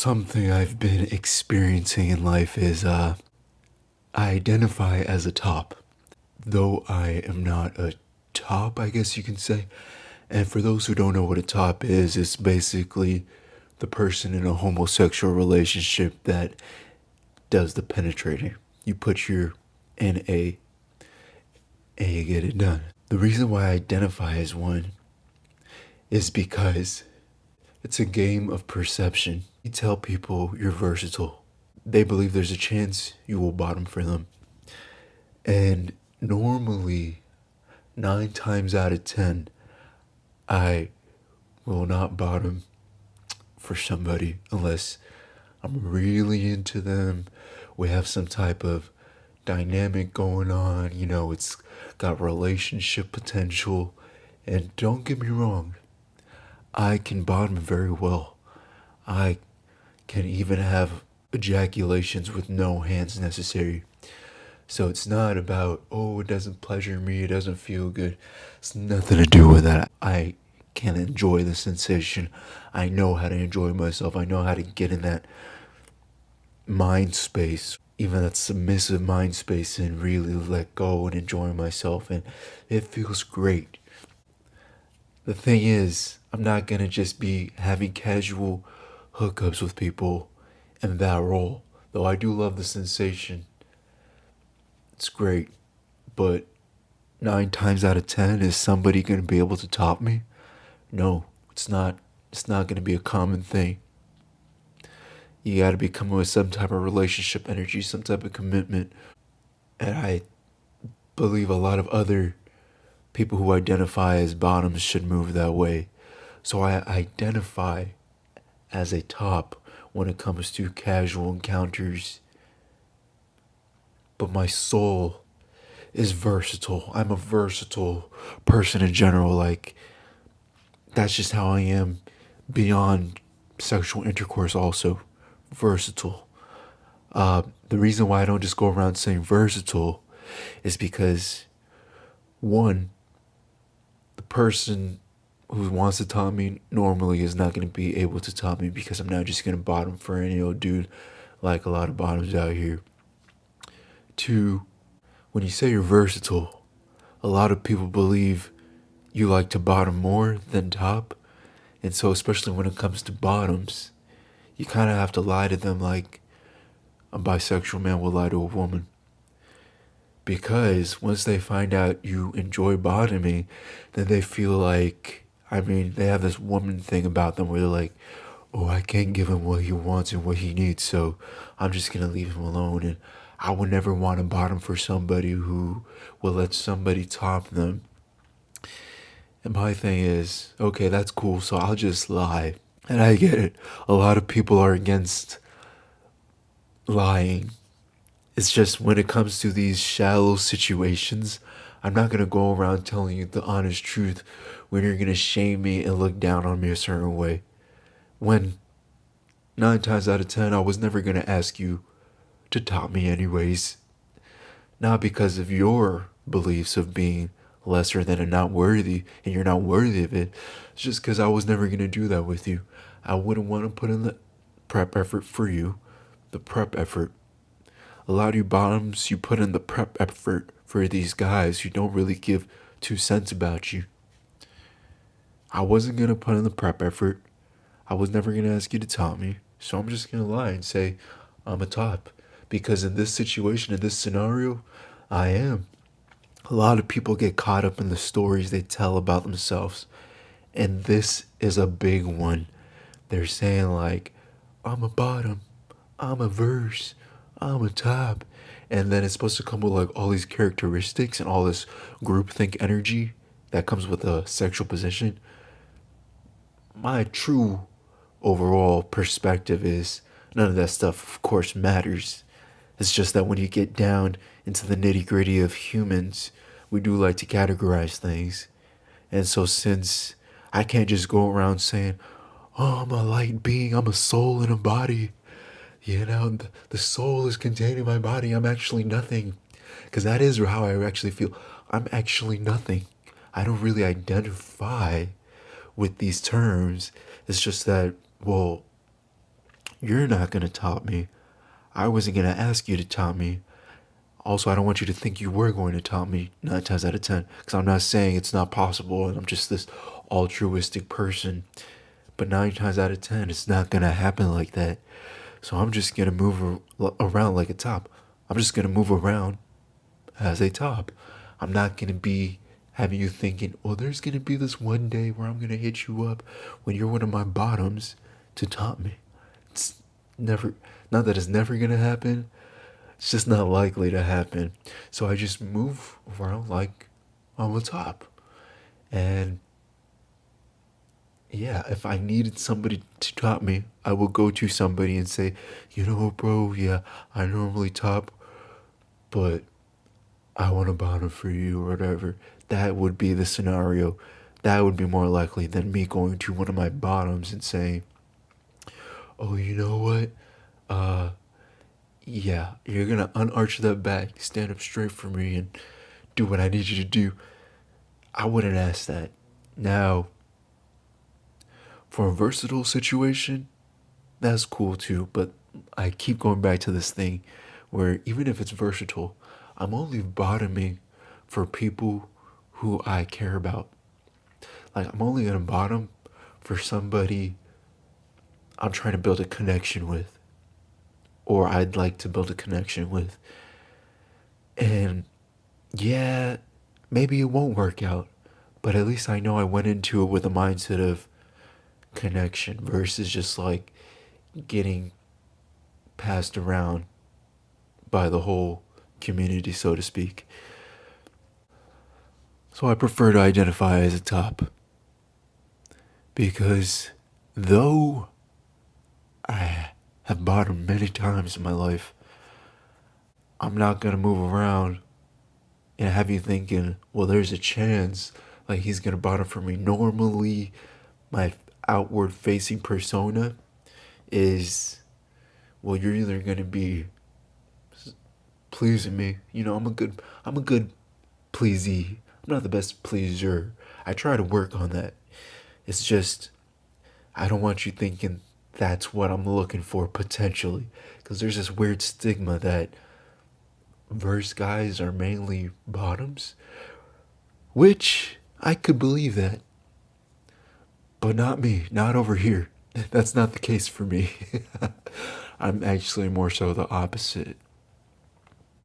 Something I've been experiencing in life is I identify as a top, though I am not a top, I guess you can say. And for those who don't know what a top is, it's basically the person in a homosexual relationship that does the penetrating. You put your NA and you get it done. The reason why I identify as one is because it's a game of perception. You tell people you're versatile. They believe there's a chance you will bottom for them. And normally, 9 times out of 10, I will not bottom for somebody unless I'm really into them. We have some type of dynamic going on. It's got relationship potential. And don't get me wrong, I can bottom very well. I can even have ejaculations with no hands necessary. So it's not about, oh, it doesn't pleasure me, it doesn't feel good. It's nothing to do with that. I can enjoy the sensation. I know how to enjoy myself. I know how to get in that mind space, even that submissive mind space, and really let go and enjoy myself. And it feels great. The thing is, I'm not gonna just be having casual hookups with people in that role. Though I do love the sensation. It's great. But 9 times out of 10, is somebody gonna be able to top me? No, it's not. It's not gonna be a common thing. You gotta be coming with some type of relationship energy, some type of commitment. And I believe a lot of other people who identify as bottoms should move that way. So I identify as a top when it comes to casual encounters. But my soul is versatile. I'm a versatile person in general. Like, that's just how I am beyond sexual intercourse, also. Versatile. The reason why I don't just go around saying versatile is because, one, the person who wants to top me normally is not going to be able to top me because I'm not just going to bottom for any old dude like a lot of bottoms out here. Two, when you say you're versatile, a lot of people believe you like to bottom more than top. And so, especially when it comes to bottoms, you kind of have to lie to them like a bisexual man will lie to a woman. Because once they find out you enjoy bottoming, then they feel like, they have this woman thing about them where they're like, oh, I can't give him what he wants and what he needs, so I'm just going to leave him alone. And I would never want to bottom for somebody who will let somebody top them. And my thing is, okay, that's cool, so I'll just lie. And I get it. A lot of people are against lying. It's just when it comes to these shallow situations, I'm not going to go around telling you the honest truth when you're going to shame me and look down on me a certain way. When 9 times out of 10, I was never going to ask you to top me anyways. Not because of your beliefs of being lesser than and not worthy, and you're not worthy of it. It's just because I was never going to do that with you. I wouldn't want to put in the prep effort for you. The prep effort. A lot of you bottoms, you put in the prep effort for these guys who don't really give 2 cents about you. I wasn't going to put in the prep effort. I was never going to ask you to top me. So I'm just going to lie and say I'm a top. Because in this situation, in this scenario, I am. A lot of people get caught up in the stories they tell about themselves. And this is a big one. They're saying like, I'm a bottom, I'm a verse, I'm a top. And then it's supposed to come with like all these characteristics and all this groupthink energy that comes with a sexual position. My true overall perspective is none of that stuff, of course, matters. It's just that when you get down into the nitty gritty of humans, we do like to categorize things. And so, since I can't just go around saying, oh, I'm a light being, I'm a soul in a body, the soul is contained in my body, I'm actually nothing. Because that is how I actually feel. I'm actually nothing. I don't really identify with these terms. It's just that, well, You're not gonna top me. I wasn't gonna ask you to top me. Also, I don't want you to think you were going to top me 9 times out of 10, because I'm not saying it's not possible and I'm just this altruistic person. But 9 times out of 10, it's not gonna happen like that. So I'm just gonna move around like a top. I'm just gonna move around as a top. I'm not gonna be having you thinking, oh, there's gonna be this one day where I'm gonna hit you up when you're one of my bottoms to top me. It's never, not that it's never gonna happen, it's just not likely to happen. So I just move around like I'm a top. And yeah, if I needed somebody to top me, I will go to somebody and say, you know, bro, yeah, I normally top, but I want a bottom for you or whatever. That would be the scenario. That would be more likely than me going to one of my bottoms and saying, oh, you know what? Uh, yeah, you're gonna unarch that back, stand up straight for me, and do what I need you to do. I wouldn't ask that. Now, for a versatile situation, that's cool too, but I keep going back to this thing where even if it's versatile, I'm only bottoming for people who I care about. Like, I'm only gonna bottom for somebody I'm trying to build a connection with, or I'd like to build a connection with. And yeah, maybe it won't work out, but at least I know I went into it with a mindset of connection versus just like getting passed around by the whole community, so to speak. So I prefer to identify as a top because though I have bottomed many times in my life, I'm not gonna move around and have you thinking, well, there's a chance like he's gonna bottom for me. Normally, my outward facing persona is, well, you're either gonna be pleasing me. You know, I'm a good pleasee. I'm not the best pleaser. I try to work on that. It's just I don't want you thinking that's what I'm looking for potentially, because there's this weird stigma that verse guys are mainly bottoms, which I could believe that, but not me, not over here. That's not the case for me. I'm actually more so the opposite.